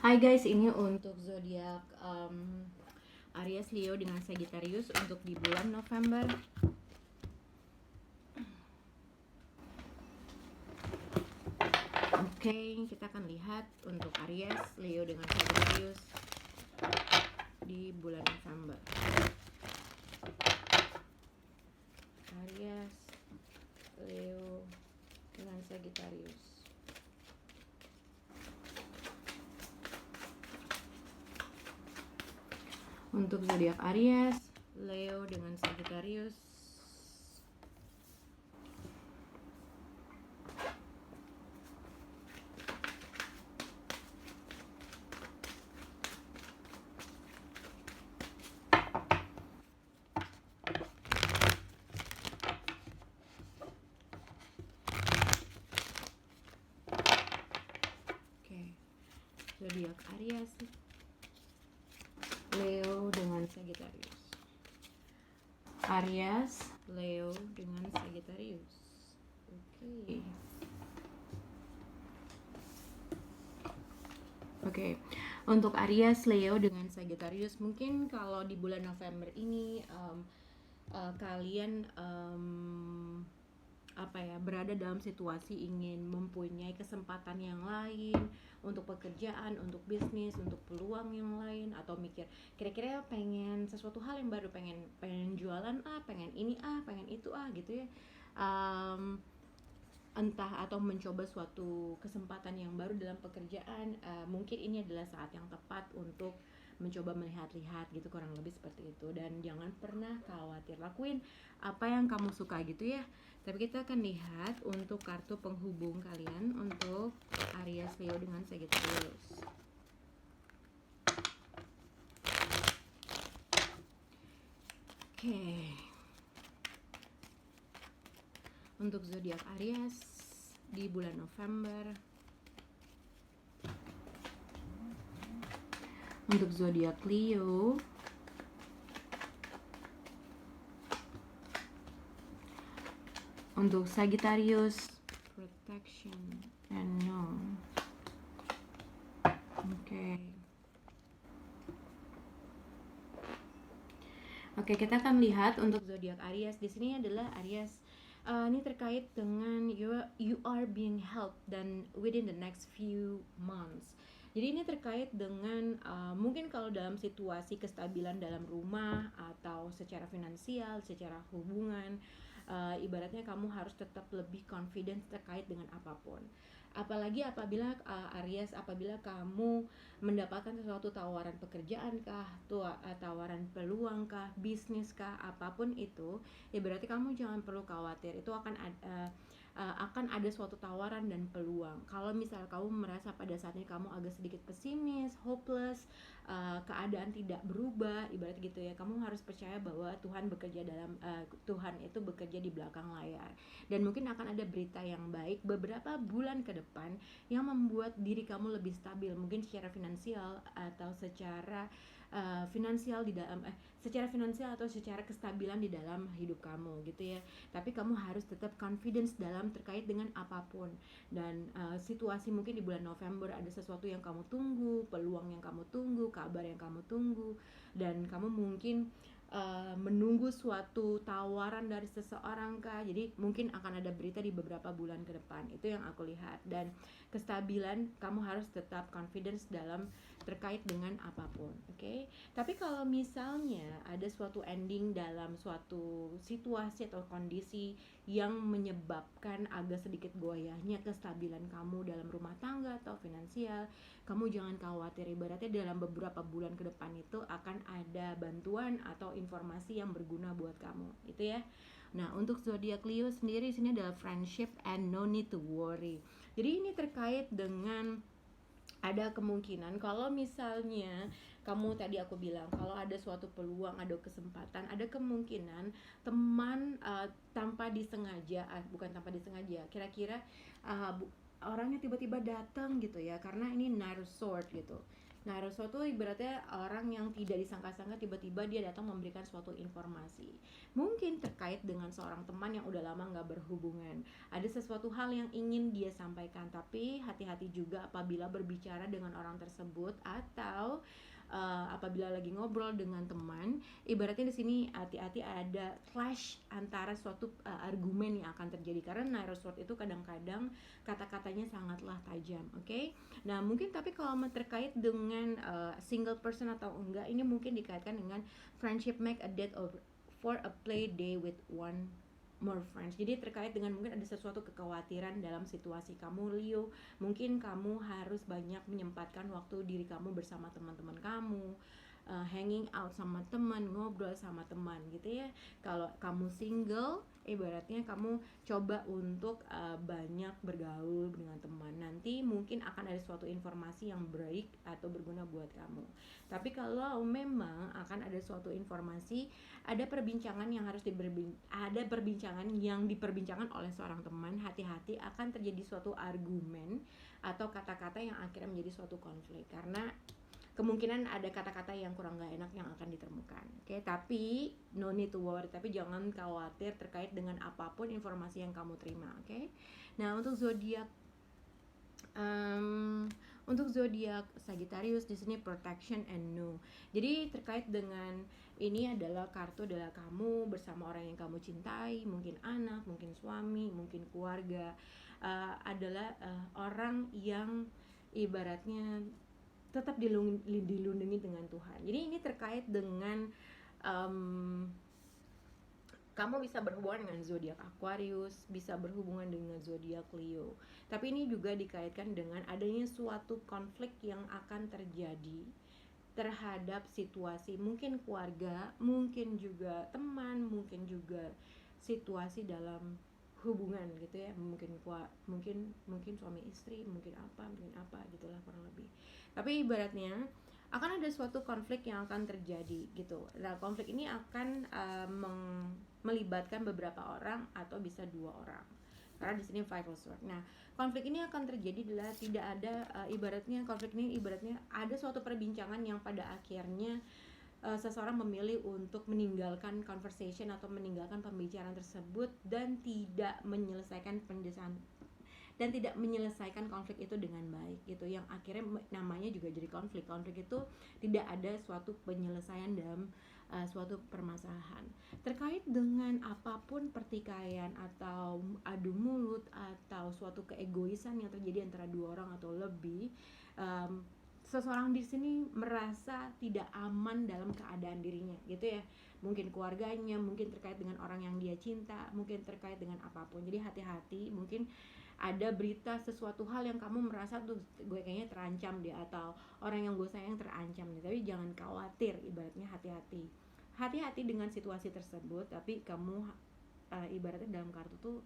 Hai guys, ini untuk zodiak Aries, Leo dengan Sagittarius untuk di bulan November. Oke, kita akan lihat untuk Aries, Leo dengan Sagittarius di bulan November. Aries, Leo dengan Sagittarius. Untuk zodiak Aries, Leo dengan Sagittarius. Oke, zodiak Aries, Leo dengan Sagittarius. Aries, Leo dengan Sagittarius. Oke. Oke. Untuk Aries, Leo dengan Sagittarius, mungkin kalau di bulan November ini kalian berada dalam situasi ingin mempunyai kesempatan yang lain untuk pekerjaan, untuk bisnis, untuk peluang yang lain, atau mikir kira-kira pengen sesuatu hal yang baru, pengen jualan pengen ini pengen itu gitu ya. Entah atau mencoba suatu kesempatan yang baru dalam pekerjaan, mungkin ini adalah saat yang tepat untuk mencoba melihat-lihat gitu, kurang lebih seperti itu. Dan jangan pernah khawatir, lakuin apa yang kamu suka gitu ya. Tapi kita akan lihat untuk kartu penghubung kalian untuk Aries, Leo dengan Sagittarius. Oke. Untuk zodiak Aries di bulan November. Untuk zodiak Leo, untuk Sagittarius, protection and no. Oke, kita akan lihat untuk zodiak Aries. Di sini adalah Aries. Ini terkait dengan you are being helped dan within the next few months. Jadi ini terkait dengan mungkin kalau dalam situasi kestabilan dalam rumah atau secara finansial, secara hubungan, ibaratnya kamu harus tetap lebih confident terkait dengan apapun. Apalagi apabila Aries, apabila kamu mendapatkan sesuatu tawaran pekerjaan kah, tawaran peluang kah, bisnis kah, apapun itu, ya berarti kamu jangan perlu khawatir. Itu akan ada suatu tawaran dan peluang. Kalau misal kamu merasa pada saat ini kamu agak sedikit pesimis, hopeless, keadaan tidak berubah, ibarat gitu ya, kamu harus percaya bahwa Tuhan itu bekerja di belakang layar. Dan mungkin akan ada berita yang baik beberapa bulan ke depan yang membuat diri kamu lebih stabil, mungkin secara finansial atau secara secara finansial atau secara kestabilan di dalam hidup kamu gitu ya. Tapi kamu harus tetap confidence dalam terkait dengan apapun. Dan situasi mungkin di bulan November ada sesuatu yang kamu tunggu, peluang yang kamu tunggu, kabar yang kamu tunggu, dan kamu mungkin menunggu suatu tawaran dari seseorang kah. Jadi mungkin akan ada berita di beberapa bulan ke depan. Itu yang aku lihat. Dan kestabilan, kamu harus tetap confidence dalam terkait dengan apapun, oke? Tapi kalau misalnya ada suatu ending dalam suatu situasi atau kondisi yang menyebabkan agak sedikit goyahnya kestabilan kamu dalam rumah tangga atau finansial, kamu jangan khawatir. Ibaratnya dalam beberapa bulan ke depan itu akan ada bantuan atau informasi yang berguna buat kamu, gitu ya. Nah, untuk zodiak Leo sendiri sini adalah friendship and no need to worry. Jadi ini terkait dengan ada kemungkinan kalau misalnya kamu tadi aku bilang kalau ada suatu peluang, ada kesempatan, ada kemungkinan teman tanpa disengaja, bukan tanpa disengaja, kira-kira orangnya tiba-tiba datang gitu ya, karena ini Knight of Sword gitu. Nah, Rasul tuh ibaratnya orang yang tidak disangka-sangka tiba-tiba dia datang memberikan suatu informasi. Mungkin terkait dengan seorang teman yang udah lama nggak berhubungan. Ada sesuatu hal yang ingin dia sampaikan, tapi hati-hati juga apabila berbicara dengan orang tersebut atau apabila lagi ngobrol dengan teman. Ibaratnya di sini hati-hati ada clash antara suatu argumen yang akan terjadi, karena Narrow Sword itu kadang-kadang kata-katanya sangatlah tajam, oke? Nah, mungkin tapi kalau terkait dengan single person atau enggak, ini mungkin dikaitkan dengan friendship make a date of for a play day with one more friends. Jadi terkait dengan mungkin ada sesuatu kekhawatiran dalam situasi kamu, Leo. Mungkin kamu harus banyak menyempatkan waktu diri kamu bersama teman-teman kamu, hanging out sama teman, ngobrol sama teman gitu ya. Kalau kamu single, ibaratnya kamu coba untuk banyak bergaul dengan teman. Nanti mungkin akan ada suatu informasi yang baik atau berguna buat kamu. Tapi kalau memang akan ada suatu informasi, ada perbincangan yang harus ada perbincangan yang diperbincangkan oleh seorang teman, hati-hati akan terjadi suatu argumen atau kata-kata yang akhirnya menjadi suatu konflik, karena kemungkinan ada kata-kata yang kurang gak enak yang akan ditemukan. Oke, tapi no need to worry, tapi jangan khawatir terkait dengan apapun informasi yang kamu terima. Oke, nah untuk zodiak Sagittarius di sini protection and know. Jadi terkait dengan ini adalah kartu adalah kamu bersama orang yang kamu cintai, mungkin anak, mungkin suami, mungkin keluarga, adalah orang yang ibaratnya tetap dilindungi dengan Tuhan. Jadi ini terkait dengan kamu bisa berhubungan dengan zodiak Aquarius, bisa berhubungan dengan zodiak Leo. Tapi ini juga dikaitkan dengan adanya suatu konflik yang akan terjadi terhadap situasi mungkin keluarga, mungkin juga teman, mungkin juga situasi dalam hubungan gitu ya, mungkin suami istri, mungkin apa gitulah kurang lebih. Tapi ibaratnya akan ada suatu konflik yang akan terjadi gitu. Nah, konflik ini akan melibatkan beberapa orang atau bisa 2 orang. Karena di sini Five of Swords. Nah, konflik ini akan terjadi bila tidak ada ibaratnya konflik ini ibaratnya ada suatu perbincangan yang pada akhirnya seseorang memilih untuk meninggalkan conversation atau meninggalkan pembicaraan tersebut dan tidak menyelesaikan konflik itu dengan baik gitu, yang akhirnya namanya juga jadi konflik itu tidak ada suatu penyelesaian dalam suatu permasalahan terkait dengan apapun pertikaian atau adu mulut atau suatu keegoisan yang terjadi antara 2 orang atau lebih. Seseorang di sini merasa tidak aman dalam keadaan dirinya gitu ya, mungkin keluarganya, mungkin terkait dengan orang yang dia cinta, mungkin terkait dengan apapun. Jadi hati-hati, mungkin ada berita sesuatu hal yang kamu merasa tuh gue kayaknya terancam deh, atau orang yang gue sayang terancam deh. Tapi jangan khawatir, ibaratnya hati-hati dengan situasi tersebut. Tapi kamu ibaratnya dalam kartu tuh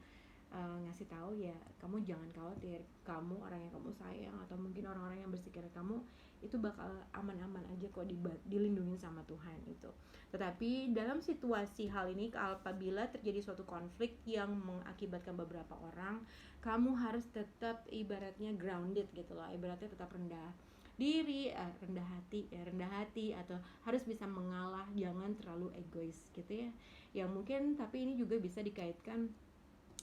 ngasih tahu ya, kamu jangan khawatir, kamu orang yang kamu sayang atau mungkin orang-orang yang bersekitar kamu itu bakal aman-aman aja kok, dilindungi sama Tuhan itu. Tetapi dalam situasi hal ini, apabila terjadi suatu konflik yang mengakibatkan beberapa orang, kamu harus tetap ibaratnya grounded gitu loh, ibaratnya tetap rendah diri, rendah hati atau harus bisa mengalah, jangan terlalu egois gitu ya. Yang mungkin tapi ini juga bisa dikaitkan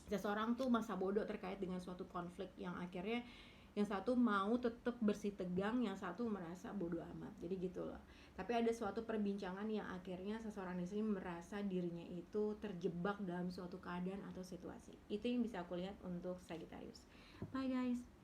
seseorang tuh masa bodoh terkait dengan suatu konflik yang akhirnya yang satu mau tetap bersih tegang, yang satu merasa bodoh amat. Jadi gitu loh. Tapi ada suatu perbincangan yang akhirnya seseorang di sini merasa dirinya itu terjebak dalam suatu keadaan atau situasi. Itu yang bisa aku lihat untuk Sagittarius. Bye guys.